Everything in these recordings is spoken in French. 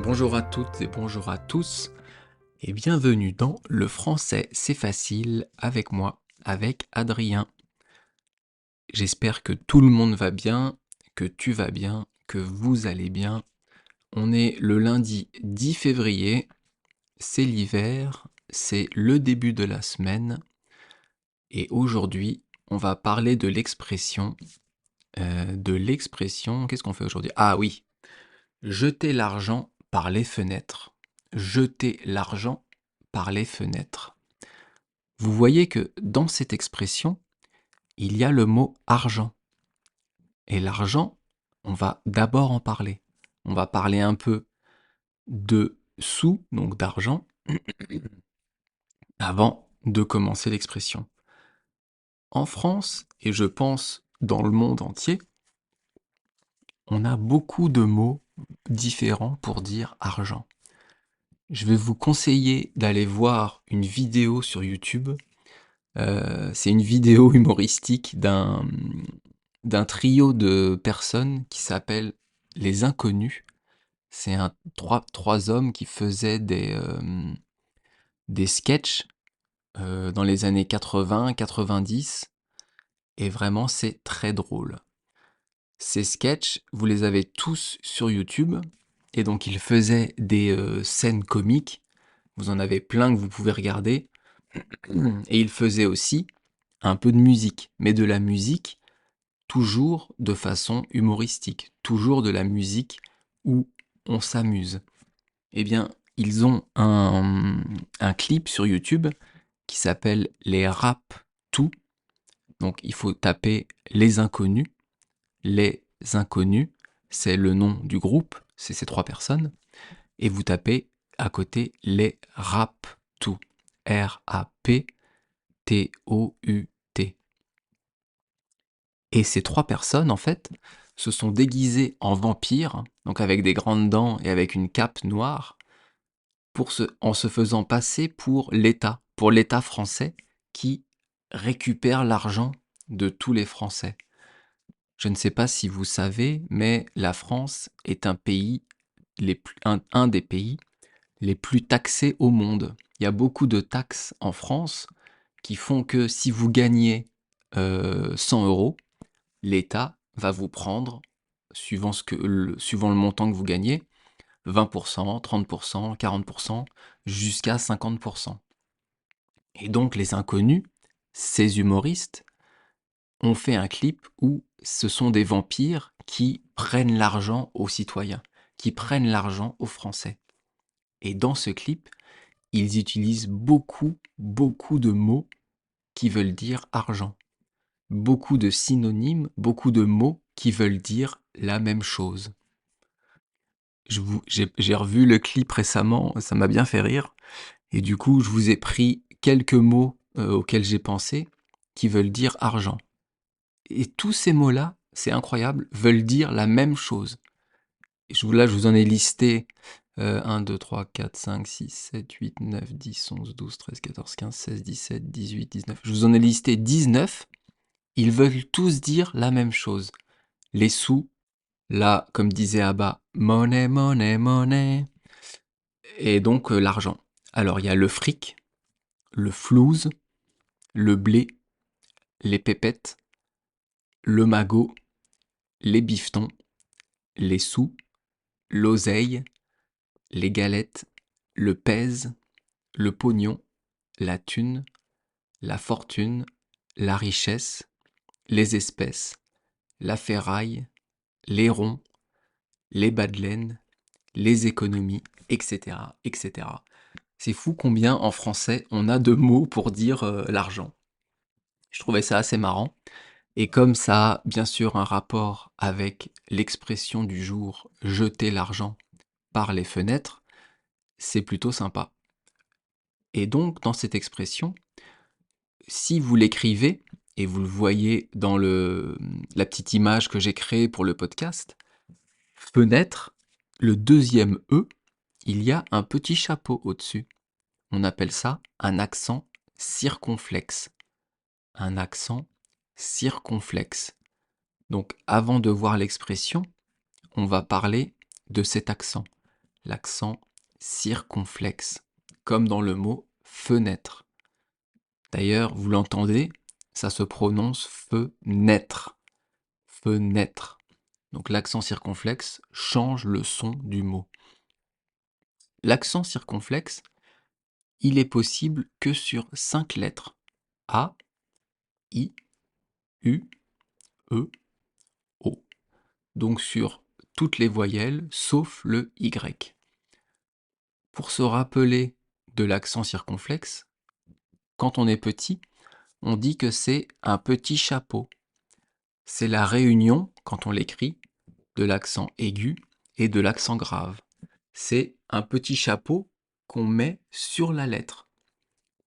Bonjour à toutes et bonjour à tous et bienvenue dans Le français c'est facile avec moi, avec Adrien. J'espère que tout le monde va bien, que tu vas bien, que vous allez bien. On est le lundi 10 février, c'est l'hiver, c'est le début de la semaine et aujourd'hui on va parler qu'est-ce qu'on fait aujourd'hui? Ah oui, jeter l'argent par les fenêtres. Jeter l'argent par les fenêtres. Vous voyez que dans cette expression, il y a le mot argent. Et l'argent, on va d'abord en parler. On va parler un peu de sous, donc d'argent, avant de commencer l'expression. En France, et je pense dans le monde entier, on a beaucoup de mots différents pour dire argent. Je vais vous conseiller d'aller voir une vidéo sur YouTube. C'est une vidéo humoristique d'un trio de personnes qui s'appelle Les Inconnus. C'est trois hommes qui faisaient des sketchs dans les années 80, 90, et vraiment c'est très drôle. Ces sketchs, vous les avez tous sur YouTube, et donc ils faisaient des scènes comiques. Vous en avez plein que vous pouvez regarder. Et ils faisaient aussi un peu de musique, mais de la musique toujours de façon humoristique, toujours de la musique où on s'amuse. Eh bien, ils ont un clip sur YouTube qui s'appelle Les Rap Tout. Donc, il faut taper Les Inconnus. Les Inconnus, c'est le nom du groupe, c'est ces trois personnes. Et vous tapez à côté Les Rap Tout. R-A-P-T-O-U-T. Et ces trois personnes, en fait, se sont déguisées en vampires, donc avec des grandes dents et avec une cape noire, en se faisant passer pour l'État français qui récupère l'argent de tous les Français. Je ne sais pas si vous savez, mais la France est un des pays les plus taxés au monde. Il y a beaucoup de taxes en France qui font que si vous gagnez 100 euros, l'État va vous prendre, suivant le montant que vous gagnez, 20%, 30%, 40%, jusqu'à 50%. Et donc les inconnus, ces humoristes, ont fait un clip où ce sont des vampires qui prennent l'argent aux citoyens, qui prennent l'argent aux Français. Et dans ce clip, ils utilisent beaucoup, beaucoup de mots qui veulent dire argent. Beaucoup de synonymes, beaucoup de mots qui veulent dire la même chose. J'ai revu le clip récemment, ça m'a bien fait rire. Et du coup, je vous ai pris quelques mots auxquels j'ai pensé qui veulent dire argent. Et tous ces mots-là, c'est incroyable, veulent dire la même chose. Là, je vous en ai listé 1, 2, 3, 4, 5, 6, 7, 8, 9, 10, 11, 12, 13, 14, 15, 16, 17, 18, 19. Je vous en ai listé 19. Ils veulent tous dire la même chose. Les sous, là, comme disait Abba, money, money, money. Et donc l'argent. Alors il y a le fric, le flouze, le blé, les pépettes, le magot, les bifetons, les sous, l'oseille, les galettes, le pèse, le pognon, la thune, la fortune, la richesse, les espèces, la ferraille, les ronds, les bas de laine, les économies, etc., etc. C'est fou combien en français on a de mots pour dire l'argent. Je trouvais ça assez marrant. Et comme ça a bien sûr un rapport avec l'expression du jour jeter l'argent par les fenêtres, c'est plutôt sympa. Et donc dans cette expression, si vous l'écrivez, et vous le voyez dans la petite image que j'ai créée pour le podcast, fenêtre, le deuxième E, il y a un petit chapeau au-dessus. On appelle ça un accent circonflexe. Un accent circonflexe. Donc avant de voir l'expression, on va parler de cet accent. l'accent circonflexe, comme dans le mot fenêtre. D'ailleurs, vous l'entendez, ça se prononce fenêtre. Fenêtre. Donc l'accent circonflexe change le son du mot. L'accent circonflexe, il est possible que sur 5 lettres. A, I, U, E, O. Donc sur toutes les voyelles sauf le Y. Pour se rappeler de l'accent circonflexe, quand on est petit, on dit que c'est un petit chapeau. C'est la réunion, quand on l'écrit, de l'accent aigu et de l'accent grave. C'est un petit chapeau qu'on met sur la lettre.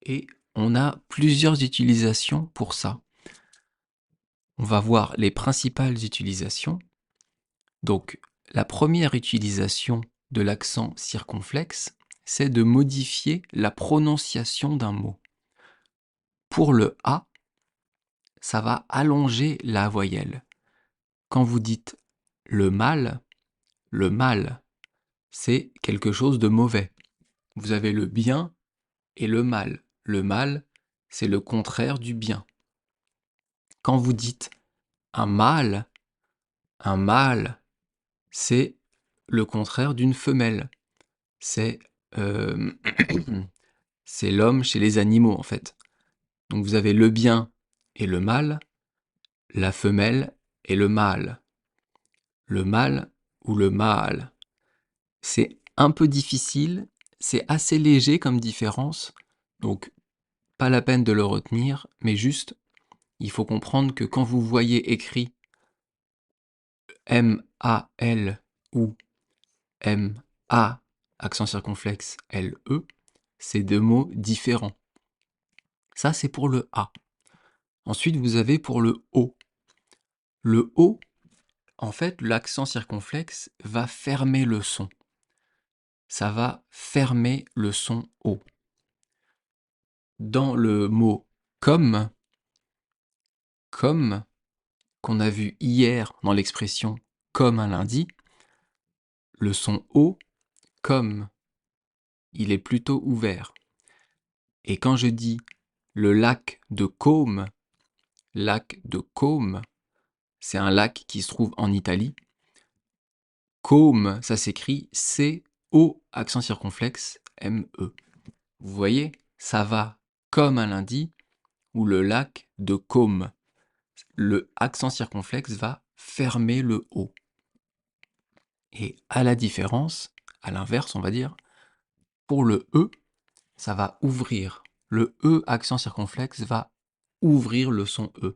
Et on a plusieurs utilisations pour ça. On va voir les principales utilisations. Donc, la première utilisation de l'accent circonflexe, c'est de modifier la prononciation d'un mot. Pour le A, ça va allonger la voyelle. Quand vous dites le mal, c'est quelque chose de mauvais. Vous avez le bien et le mal. Le mal, c'est le contraire du bien. Quand vous dites un mâle, c'est le contraire d'une femelle. C'est euh, c'est l'homme chez les animaux, en fait. Donc vous avez le bien et le mal, la femelle et le mâle. Le mâle ou le mâle. C'est un peu difficile, c'est assez léger comme différence, donc pas la peine de le retenir, mais juste, il faut comprendre que quand vous voyez écrit M-A-L ou M-A, accent circonflexe L-E, c'est deux mots différents. Ça, c'est pour le A. Ensuite, vous avez pour le O. Le O, en fait, l'accent circonflexe va fermer le son. Ça va fermer le son O. Dans le mot comme, qu'on a vu hier dans l'expression comme un lundi, le son O, comme, il est plutôt ouvert. Et quand je dis le lac de Côme, c'est un lac qui se trouve en Italie. Côme, ça s'écrit C-O, accent circonflexe, M-E. Vous voyez, ça va comme un lundi, ou le lac de Côme. Le accent circonflexe va fermer le O. Et à la différence, à l'inverse, on va dire, pour le E, ça va ouvrir. Le E accent circonflexe va ouvrir le son E.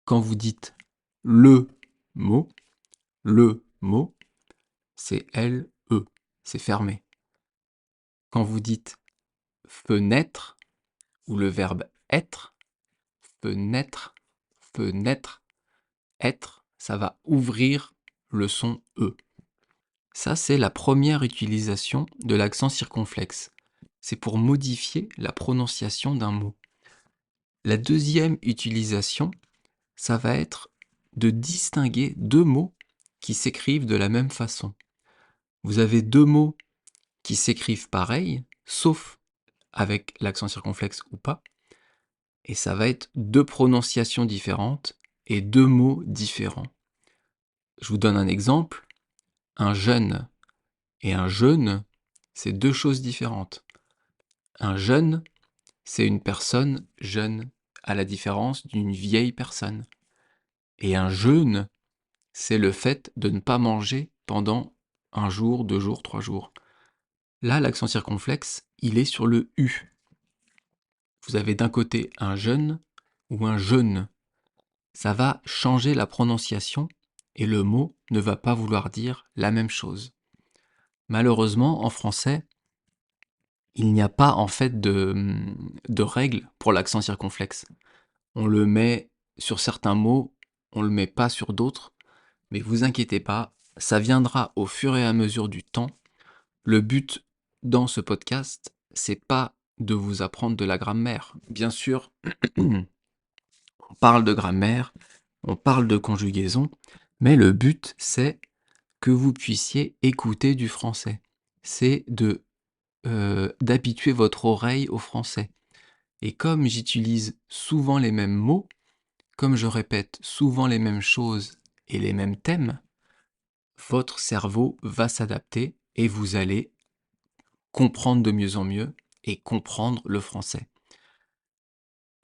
Quand vous dites le mot, c'est L-E, c'est fermé. Quand vous dites fenêtre, ou le verbe être, fenêtre, être, ça va ouvrir le son E. Ça, c'est la première utilisation de l'accent circonflexe. C'est pour modifier la prononciation d'un mot. La deuxième utilisation, ça va être de distinguer deux mots qui s'écrivent de la même façon. Vous avez deux mots qui s'écrivent pareil, sauf avec l'accent circonflexe ou pas, et ça va être deux prononciations différentes et deux mots différents. Je vous donne un exemple. Un jeune et un jeune, c'est deux choses différentes. Un jeune, c'est une personne jeune, à la différence d'une vieille personne. Et un jeûne, c'est le fait de ne pas manger pendant 1 jour, 2 jours, 3 jours. Là, l'accent circonflexe, il est sur le U. Vous avez d'un côté un jeûne ou un jeûne. Ça va changer la prononciation et le mot ne va pas vouloir dire la même chose. Malheureusement, en français, il n'y a pas en fait de règle pour l'accent circonflexe. On le met sur certains mots, on le met pas sur d'autres, mais vous inquiétez pas, ça viendra au fur et à mesure du temps. Le but dans ce podcast, c'est pas de vous apprendre de la grammaire. Bien sûr, on parle de grammaire, on parle de conjugaison, mais le but c'est que vous puissiez écouter du français. C'est d'habituer votre oreille au français. Et comme j'utilise souvent les mêmes mots, comme je répète souvent les mêmes choses et les mêmes thèmes, votre cerveau va s'adapter et vous allez comprendre de mieux en mieux et comprendre le français.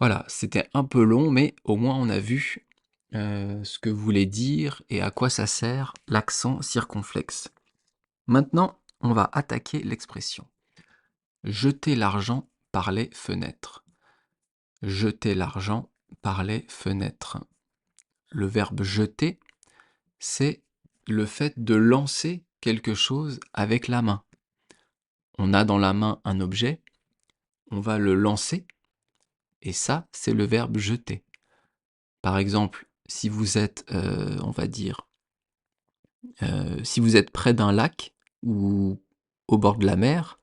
Voilà, c'était un peu long, mais au moins on a vu ce que voulait dire et à quoi ça sert l'accent circonflexe. Maintenant, on va attaquer l'expression. Jeter l'argent par les fenêtres. Jeter l'argent par les fenêtres. Le verbe jeter, c'est le fait de lancer quelque chose avec la main. On a dans la main un objet, on va le lancer, et ça, c'est le verbe jeter. Par exemple, si vous êtes, on va dire, si vous êtes près d'un lac ou au bord de la mer,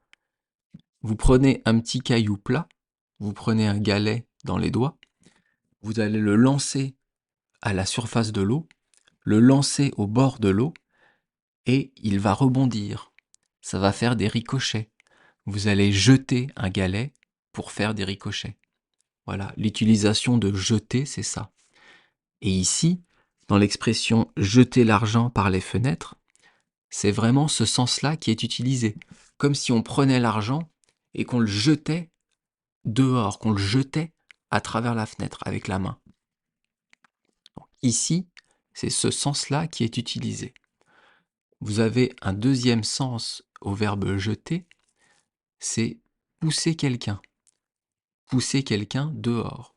vous prenez un petit caillou plat, vous prenez un galet dans les doigts, vous allez le lancer à la surface de l'eau, le lancer au bord de l'eau, et il va rebondir. Ça va faire des ricochets. Vous allez jeter un galet pour faire des ricochets. Voilà, l'utilisation de jeter, c'est ça. Et ici, dans l'expression jeter l'argent par les fenêtres, c'est vraiment ce sens-là qui est utilisé. Comme si on prenait l'argent et qu'on le jetait dehors, qu'on le jetait à travers la fenêtre avec la main. Donc, ici, c'est ce sens-là qui est utilisé. Vous avez un deuxième sens au verbe jeter, c'est pousser quelqu'un. Pousser quelqu'un dehors.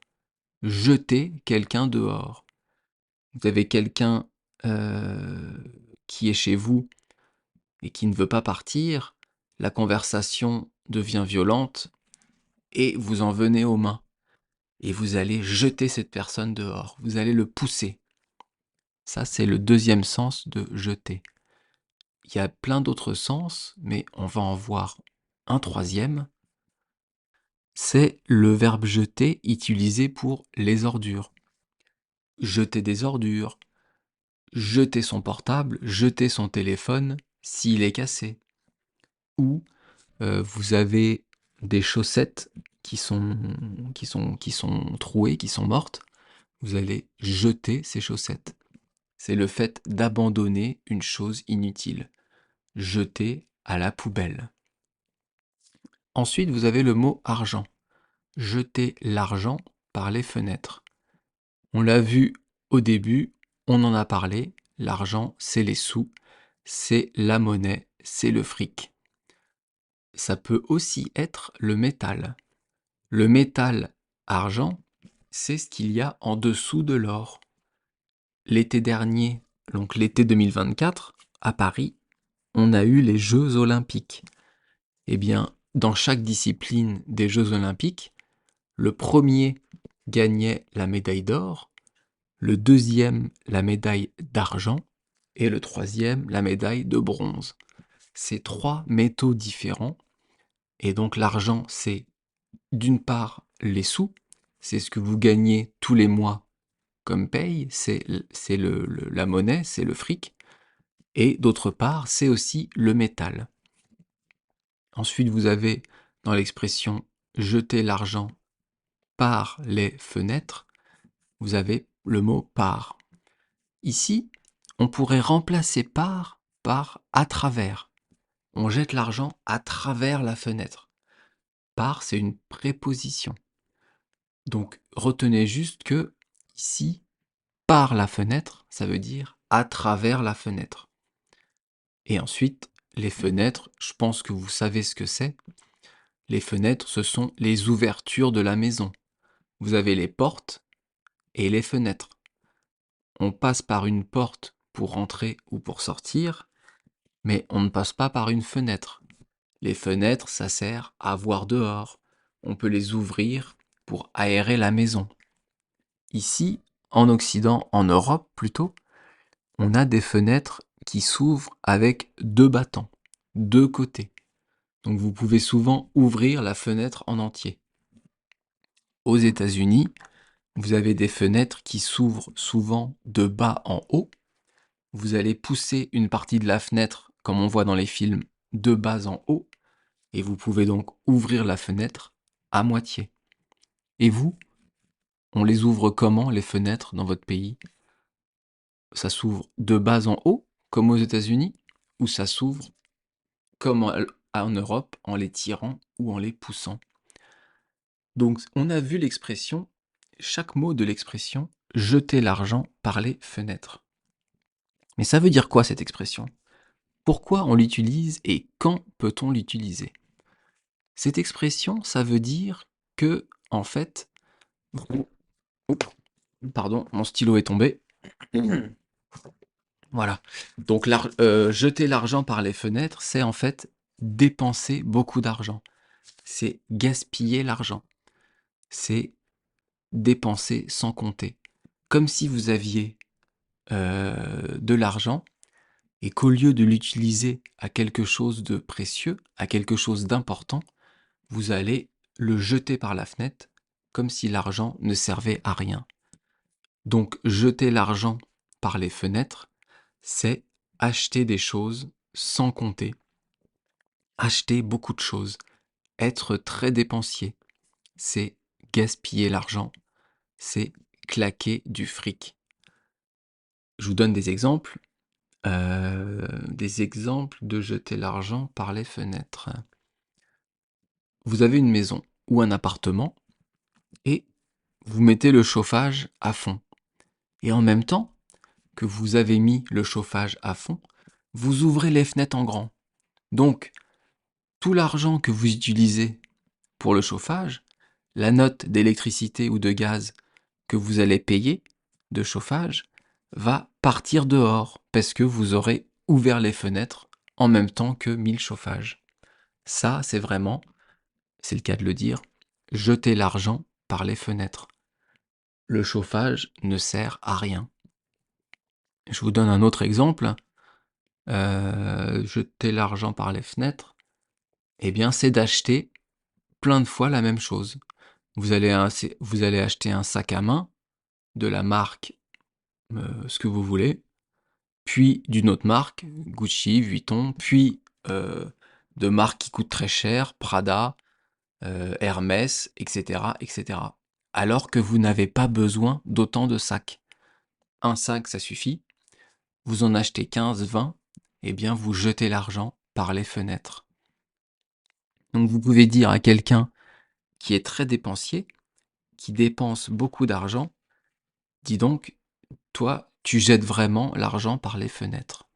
Jeter quelqu'un dehors. Vous avez quelqu'un qui est chez vous et qui ne veut pas partir, la conversation devient violente et vous en venez aux mains. Et vous allez jeter cette personne dehors, vous allez le pousser. Ça, c'est le deuxième sens de jeter. Il y a plein d'autres sens, mais on va en voir un troisième. C'est le verbe jeter utilisé pour les ordures. Jeter des ordures, jeter son portable, jeter son téléphone s'il est cassé. Ou vous avez des chaussettes qui sont trouées, qui sont mortes. Vous allez jeter ces chaussettes. C'est le fait d'abandonner une chose inutile. Jeter à la poubelle. Ensuite, vous avez le mot argent. Jeter l'argent par les fenêtres. On l'a vu au début, on en a parlé. L'argent, c'est les sous, c'est la monnaie, c'est le fric. Ça peut aussi être le métal. Le métal argent, c'est ce qu'il y a en dessous de l'or. L'été dernier, donc l'été 2024, à Paris, on a eu les Jeux Olympiques. Eh bien, dans chaque discipline des Jeux Olympiques, le premier gagnait la médaille d'or, le deuxième la médaille d'argent et le troisième la médaille de bronze. C'est trois métaux différents. Et donc l'argent, c'est d'une part les sous, c'est ce que vous gagnez tous les mois comme paye, c'est la monnaie, c'est le fric. Et d'autre part, c'est aussi le métal. Ensuite, vous avez dans l'expression jeter l'argent par les fenêtres, vous avez le mot par. Ici, on pourrait remplacer par à travers. On jette l'argent à travers la fenêtre. Par, c'est une préposition. Donc, retenez juste que ici, par la fenêtre, ça veut dire à travers la fenêtre. Et ensuite, les fenêtres, je pense que vous savez ce que c'est. Les fenêtres, ce sont les ouvertures de la maison. Vous avez les portes et les fenêtres. On passe par une porte pour entrer ou pour sortir, mais on ne passe pas par une fenêtre. Les fenêtres, ça sert à voir dehors. On peut les ouvrir pour aérer la maison. Ici, en Occident, en Europe plutôt, on a des fenêtres qui s'ouvrent avec deux battants, deux côtés. Donc vous pouvez souvent ouvrir la fenêtre en entier. Aux États-Unis, vous avez des fenêtres qui s'ouvrent souvent de bas en haut. vous allez pousser une partie de la fenêtre, comme on voit dans les films, de bas en haut, et vous pouvez donc ouvrir la fenêtre à moitié. Et vous, on les ouvre comment, les fenêtres, dans votre pays? Ça s'ouvre de bas en haut, comme aux États-Unis, ou ça s'ouvre comme en Europe, en les tirant ou en les poussant? Donc, on a vu l'expression, chaque mot de l'expression, jeter l'argent par les fenêtres. Mais ça veut dire quoi cette expression? Pourquoi on l'utilise et quand peut-on l'utiliser? Cette expression, ça veut dire que, en fait, oups, pardon, mon stylo est tombé. Voilà. Donc, jeter l'argent par les fenêtres, c'est en fait dépenser beaucoup d'argent. C'est gaspiller l'argent. C'est dépenser sans compter. Comme si vous aviez de l'argent et qu'au lieu de l'utiliser à quelque chose de précieux, à quelque chose d'important, vous allez le jeter par la fenêtre comme si l'argent ne servait à rien. Donc jeter l'argent par les fenêtres, c'est acheter des choses sans compter, acheter beaucoup de choses, être très dépensier, c'est gaspiller l'argent, c'est claquer du fric. Je vous donne des exemples. Des exemples de jeter l'argent par les fenêtres. Vous avez une maison ou un appartement et vous mettez le chauffage à fond. Et en même temps que vous avez mis le chauffage à fond, vous ouvrez les fenêtres en grand. Donc, tout l'argent que vous utilisez pour le chauffage, la note d'électricité ou de gaz que vous allez payer de chauffage, va partir dehors parce que vous aurez ouvert les fenêtres en même temps que mis le chauffage. Ça, c'est vraiment, c'est le cas de le dire, jeter l'argent par les fenêtres. Le chauffage ne sert à rien. Je vous donne un autre exemple. Jeter l'argent par les fenêtres, eh bien, c'est d'acheter plein de fois la même chose. Vous allez acheter un sac à main de la marque, ce que vous voulez, puis d'une autre marque, Gucci, Vuitton, puis de marques qui coûtent très cher, Prada, Hermès, etc., etc. Alors que vous n'avez pas besoin d'autant de sacs. Un sac, ça suffit. Vous en achetez 15, 20, eh bien vous jetez l'argent par les fenêtres. Donc vous pouvez dire à quelqu'un qui est très dépensier, qui dépense beaucoup d'argent, dis donc, toi, tu jettes vraiment l'argent par les fenêtres.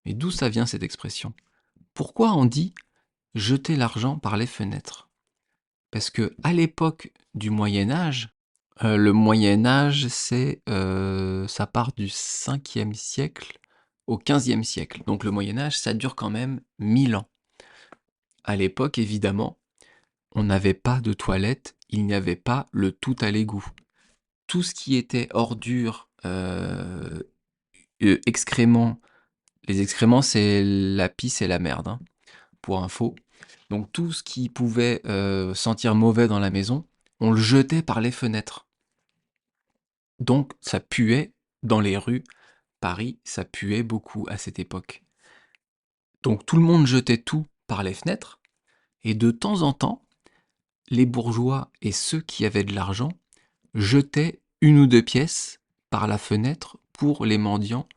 Mais d'où ça vient cette expression? Pourquoi on dit jeter l'argent par les fenêtres? Parce que à l'époque du Moyen Âge, le Moyen Âge, ça part du 5e siècle au 15e siècle. Donc le Moyen Âge, ça dure quand même 1000 ans. À l'époque, évidemment, on n'avait pas de toilettes, il n'y avait pas le tout à l'égout. Tout ce qui était ordures, excréments, les excréments, c'est la pisse et la merde, hein, pour info. Donc tout ce qui pouvait sentir mauvais dans la maison, on le jetait par les fenêtres. Donc ça puait dans les rues. Paris, ça puait beaucoup à cette époque. Donc tout le monde jetait tout par les fenêtres, et de temps en temps, les bourgeois et ceux qui avaient de l'argent jetaient une ou deux pièces par la fenêtre pour les mendiants,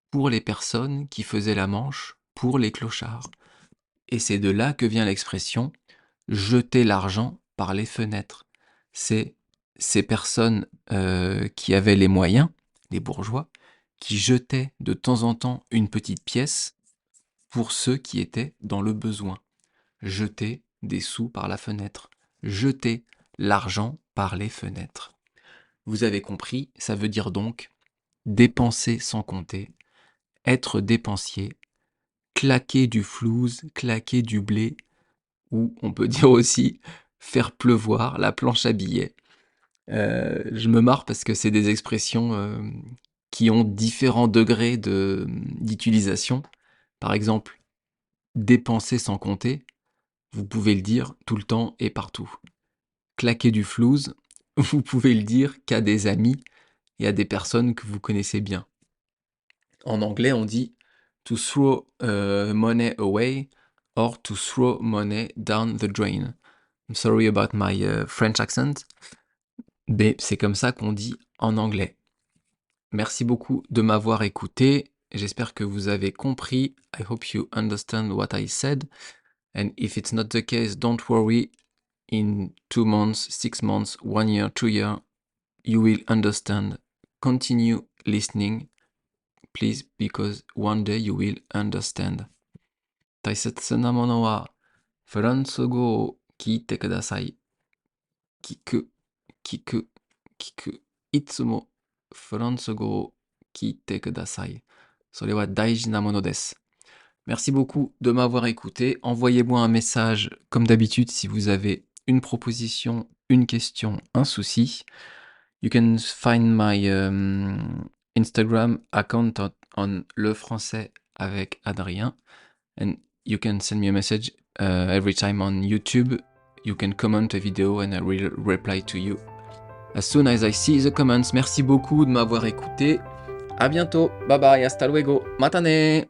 pour les personnes qui faisaient la manche, pour les clochards. Et c'est de là que vient l'expression jeter l'argent par les fenêtres. C'est ces personnes qui avaient les moyens, les bourgeois, qui jetaient de temps en temps une petite pièce pour ceux qui étaient dans le besoin. Jeter des sous par la fenêtre. Jeter l'argent par les fenêtres. Vous avez compris, ça veut dire donc dépenser sans compter, être dépensier, claquer du flouze, claquer du blé, ou on peut dire aussi faire pleuvoir la planche à billets. Je me marre parce que c'est des expressions qui ont différents degrés d'utilisation. Par exemple, dépenser sans compter, vous pouvez le dire tout le temps et partout. Claquer du flouze, vous pouvez le dire qu'à des amis et à des personnes que vous connaissez bien. En anglais, on dit to throw money away or to throw money down the drain. I'm sorry about my French accent, mais c'est comme ça qu'on dit en anglais. Merci beaucoup de m'avoir écouté. J'espère que vous avez compris. I hope you understand what I said. And if it's not the case, don't worry. In 2 months, 6 months, 1 year, 2 years, you will understand. Continue listening, please, because one day you will understand. 大切なものはフランス語を聞いてください。聞く、聞く、聞く。いつもフランス語を聞いてください。それは大事なものです。Merci beaucoup de m'avoir écouté. Envoyez-moi un message comme d'habitude si vous avez une proposition, une question, un souci. You can find my Instagram account on Le Français avec Adrien. And you can send me a message every time on YouTube. You can comment a video and I will reply to you as soon as I see the comments. Merci beaucoup de m'avoir écouté. À bientôt. Bye bye. Hasta luego. Matane.